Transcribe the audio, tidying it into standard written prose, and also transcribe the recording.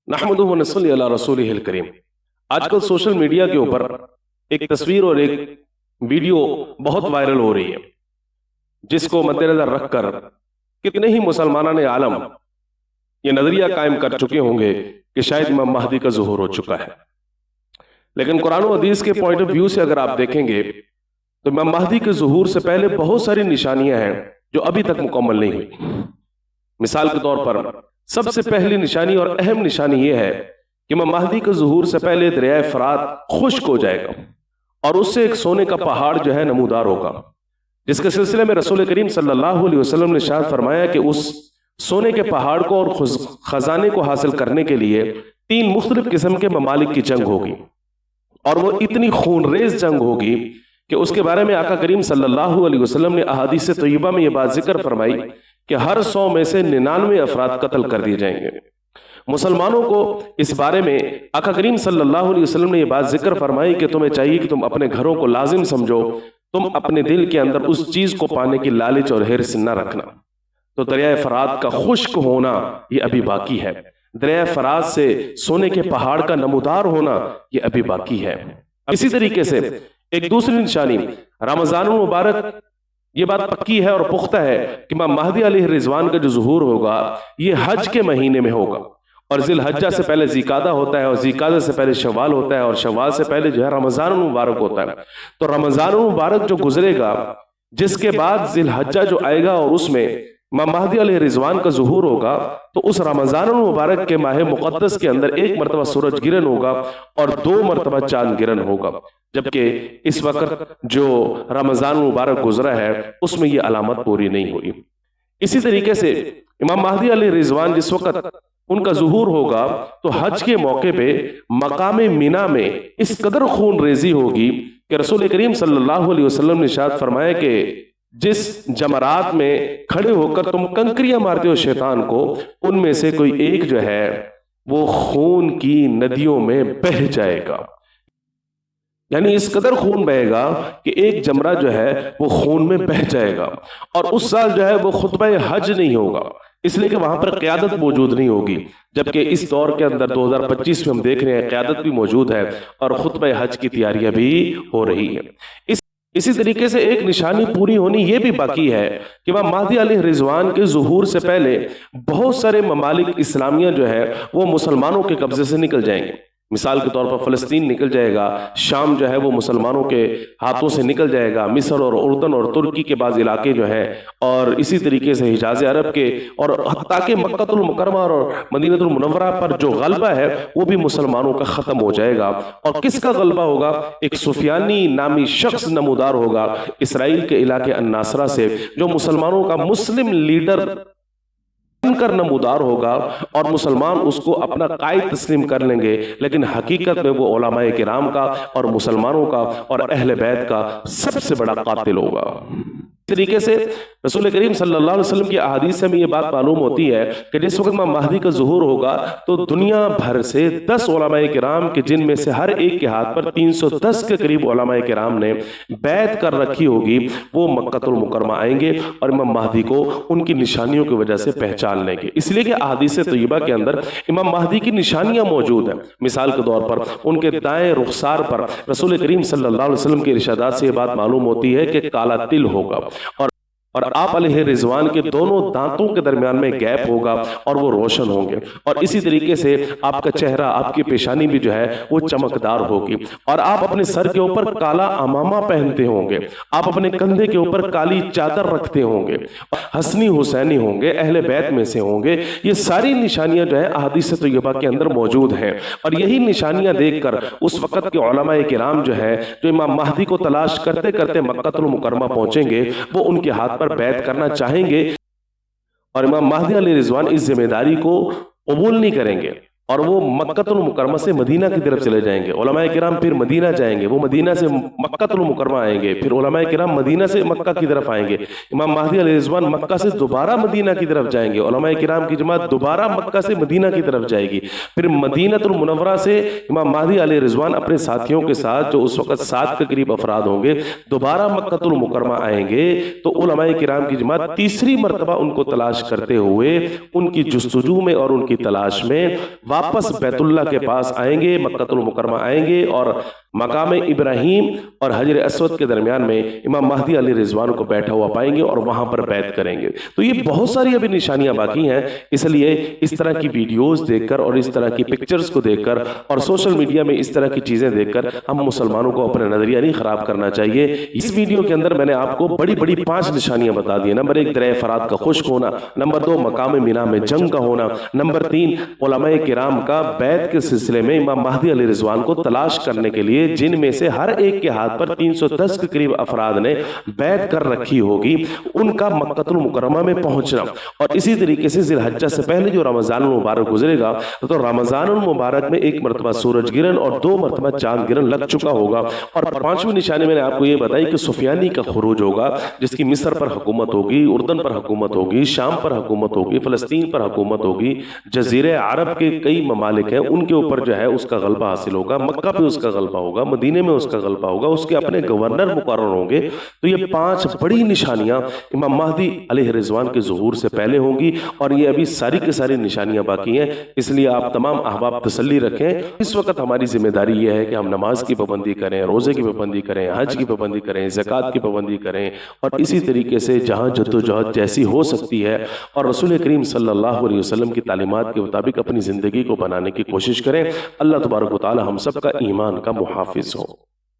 नहमदुहु व नसल्ली अला रसूलिहिल करीम। आजकल सोशल मीडिया के ऊपर एक तस्वीर और एक वीडियो बहुत वायरल हो रही है, जिसको मद्देनजर रखकर कितने ही मुसलमानान आलम ये नजरिया कायम कर चुके होंगे कि शायद इमाम महदी का ज़ुहूर हो चुका है। लेकिन कुरान और हदीस के पॉइंट ऑफ व्यू से अगर आप देखेंगे तो इमाम महदी के ज़ुहूर से पहले बहुत सारी निशानियां हैं जो अभी तक मुकम्मल नहीं हुई। मिसाल के तौर पर सबसे पहली निशानी और अहम निशानी यह है कि इमाम महदी के ज़ुहूर से पहले दरिया फरात खुश्क हो जाएगा और उससे एक सोने का पहाड़ जो है नमूदार होगा, जिसके सिलसिले में रसूल करीम सल्लल्लाहु अलैहि वसल्लम ने इरशाद फरमाया कि उस सोने के पहाड़ को और खजाने को हासिल करने के लिए 3 मुख्तलिफ किस्म के ममालिक की जंग होगी, और वो इतनी खूनरेज जंग होगी कि उसके बारे में आका करीम सल्लल्लाहु अलैहि वसल्लम ने अहादीस तय्यबा में ये बात जिक्र फरमाई कि हर 100 में से 99 अफराद कत्ल कर दिए जाएंगे। मुसलमानों को इस बारे में आका करीम सल्लल्लाहु अलैहि वसल्लम ने ये बात जिक्र फरमाई कि तुम्हें चाहिए कि तुम अपने घरों को लाजिम समझो, तुम अपने दिल के अंदर उस चीज को पाने की लालच और हिर्स न रखना। तो दरिया फरात का खुश्क होना ये अभी बाकी है, दरिया फरात से सोने के पहाड़ का नमूदार होना ये अभी बाकी है। इसी तरीके से एक दूसरी निशानी रमजान मुबारक, ये बात पक्की है और पुख्ता है कि इमाम महदी अलैहि रिजवान का जो ज़ुहूर होगा ये हज के महीने में होगा, और जिल हज्जा से पहले ज़िकादा होता है, और ज़िकादा से पहले शवाल होता है, और शवाल से पहले जो है रमजान मुबारक होता है। तो रमजान मुबारक जो गुजरेगा, जिसके बाद जिल हज्जा जो आएगा और उसमें इमाम महदी अलैहि रिजवान का ज़ुहूर होगा, तो उस रमजान मुबारक के माह मुक़द्दस के अंदर 1 मरतबा सूरज गिरन होगा और 2 मरतबा चांद गिरन होगा, जबकि इस वक्त जो रमजान मुबारक गुजरा है उसमें ये अलामत पूरी नहीं हुई। इसी तरीके से इमाम महदी अलैहि रिजवान जिस वक्त उनका ज़ुहूर होगा तो हज के मौके पे मकाम मिना में इस कदर खून रेजी होगी कि रसूल करीम सल्लल्लाहु अलैहि वसल्लम ने इरशाद फरमाया कि जिस जमरात में खड़े होकर तुम कंकरियां मारते हो शैतान को, उनमें से कोई एक जो है वो खून की नदियों में बह जाएगा। यानी इस कदर खून बहेगा कि एक जमरा जो है वो खून में बह जाएगा। और उस साल जो है वो खुतबा हज नहीं होगा, इसलिए कि वहां पर क़यादत मौजूद नहीं होगी, जबकि इस दौर के अंदर 2025 में हम देख रहे हैं क़यादत भी मौजूद है और खुतबा हज की तैयारियां भी हो रही है। इसी तरीके से एक निशानी पूरी होनी ये भी बाकी है कि इमाम महदी अलैहि रिजवान के ज़ुहूर से पहले बहुत सारे ममालिक इस्लामिया जो है वो मुसलमानों के कब्जे से निकल जाएंगे। मिसाल के तौर पर फ़लस्तीन निकल जाएगा, शाम जो है वो मुसलमानों के हाथों से निकल जाएगा, मिस्र और उर्दन और तुर्की के बाज़ इलाके जो है, और इसी तरीके से हिजाज़ अरब के और हत्ता के मक्कतुल मुकर्रमा और मदीनतुल मुनव्वरा पर जो गलबा है वो भी मुसलमानों का ख़त्म हो जाएगा। और किसका गलबा होगा? एक सुफियानी नामी शख्स नमूदार होगा इसराइल के इलाके अन्नासरा से, जो मुसलमानों का मुस्लिम लीडर कर नमूदार होगा और मुसलमान उसको अपना कायद तस्लीम कर लेंगे, लेकिन हकीकत में वो उलमाए किराम का और मुसलमानों का और अहले बैत का सबसे बड़ा कातिल होगा। इस तरीके से रसूल करीम सल्लल्लाहु अलैहि वसल्लम की अहादीस से हमें ये बात मालूम होती है कि जिस वक्त इमाम महदी का ज़ुहूर होगा तो दुनिया भर से 10 उलमाए किराम के, जिनमें से हर एक के हाथ पर 310 के करीब उलमाए किराम ने बैत कर रखी होगी, वो मक्कतुल मुकर्रमा आएंगे और इमाम महदी को उनकी निशानियों की वजह से पहचान लेंगे। इसलिए कि अहादीस तय्यबा के अंदर इमाम महदी की निशानियां मौजूद हैं। मिसाल के तौर पर उनके दाएं रुखसार पर रसूल करीम सल्लल्लाहु अलैहि वसल्लम के इरशादात से ये बात मालूम होती है कि काला तिल होगा, और आप अलैहि रिजवान के दोनों दांतों के दरमियान में गैप होगा और वो रोशन होंगे। और इसी तरीके से आपका चेहरा, आपकी पेशानी भी जो है वो चमकदार होगी, और आप अपने सर के ऊपर काला अमामा पहनते होंगे, आप अपने कंधे के ऊपर काली चादर रखते होंगे, हसनी हुसैनी होंगे, अहले बैत में से होंगे। ये सारी निशानियां जो है अहादीस तय्यबा के अंदर मौजूद हैं, और यही निशानियां देखकर उस वक़्त के उलमाए किराम जो है, जो इमाम महदी को तलाश करते करते मक्कतुल मुकर्रमा पहुंचेंगे, वो उनके हाथ पर बैत करना चाहेंगे, और इमाम महदी अलैहि रिजवान इस जिम्मेदारी को कबूल नहीं करेंगे और वो मक्कतुल मुकर्रमा से मदीना की तरफ चले जाएंगे। उलमाए किराम फिर मदीना जाएंगे, वो मदीना से मक्कतुल मुकर्रमा आएंगे, फिर उलमाए किराम मदीना से मक्का की तरफ आएंगे, इमाम महदी अलैहि रिजवान मक्का से दोबारा मदीना की तरफ जाएंगे, उलमाए किराम की जमात दोबारा मक्का से मदीना की तरफ जाएगी, फिर मदीनतुल मुनव्वरा से इमाम महदी अलैहि रिजवान अपने साथियों के साथ, जो उस वक्त 7 के करीब अफराद होंगे, दोबारा मक्कतुल मुकर्रमा आएंगे। तो उलमाए किराम की जमात तीसरी मरतबा उनको तलाश करते हुए उनकी जुस्तजू में और उनकी तलाश में वापस बैतुल्लाह के पास आएंगे, मक्कतुल मुकर्रमा आएंगे और मकाम इब्राहीम और हजर अस्वद के दरमियान में इमाम महदी अली रिजवान को बैठा हुआ पाएंगे और वहां पर बैत करेंगे। तो ये बहुत सारी अभी निशानियां बाकी हैं, इसलिए इस तरह की वीडियोस देखकर और इस तरह की पिक्चर्स को देखकर और सोशल मीडिया में इस तरह की चीजें देखकर हम मुसलमानों को अपना नजरिया नहीं खराब करना चाहिए। इस वीडियो के अंदर मैंने आपको बड़ी बड़ी 5 निशानियां बता दी। नंबर 1 दरिया फरात का खुश्क होना, नंबर 2 मकाम मीना में जंग का होना, नंबर 3 उलमाए किराम का बैत के सिलसिले में इमाम महदी अली रिजवान को तलाश करने के लिए जिनमें से हर एक के हाथ पर 310 के करीब अफराद ने बैत कर रखी होगी, उनका मक्कतुल मुकर्रमा में पहुंचना। और इसी तरीके से जिलहज्जा से पहले जो रमजान मुबारक गुजरेगा तो रमजान मुबारक में 1 मरतबा सूरज गिरन और 2 मरतबा चांद गिरन लग चुका होगा। और 5वीं निशानी मैंने आपको ये बताई कि सुफियानी का खुरूज होगा, जिसकी मिस्र पर हुकूमत होगी, उर्दन पर हुकूमत होगी, शाम पर हुकूमत होगी, फलस्तीन पर हुकूमत होगी, जजीरे अरब के कई ममालिक हैं उनके ऊपर जो है उसका गलबा हासिल होगा, मक्का पे उसका गलबा होगा, मदीने में उसका गलबा होगा, उसके अपने गवर्नर मुकर्रर होंगे। तो ये 5 बड़ी निशानियां इमाम महदी अलैहि रिजवान के ज़ुहूर से पहले होंगी और ये अभी सारी की सारी निशानियां बाकी हैं। इसलिए आप तमाम अहबाब तसल्ली रखें। इस वक्त हमारी जिम्मेदारी ये है कि हम नमाज की पाबंदी करें, रोज़े की पाबंदी करें, हज की पाबंदी करें, ज़कात की पाबंदी करें और इसी तरीके से जहाँ जद्दोजहद जैसी हो सकती है और रसूल करीम सल्लल्लाहु अलैहि वसल्लम की तालीमात के मुताबिक अपनी ज़िंदगी को बनाने की कोशिश करें। अल्लाह तबारक व तआला हम सब का ईमान का मुहाफिज हो।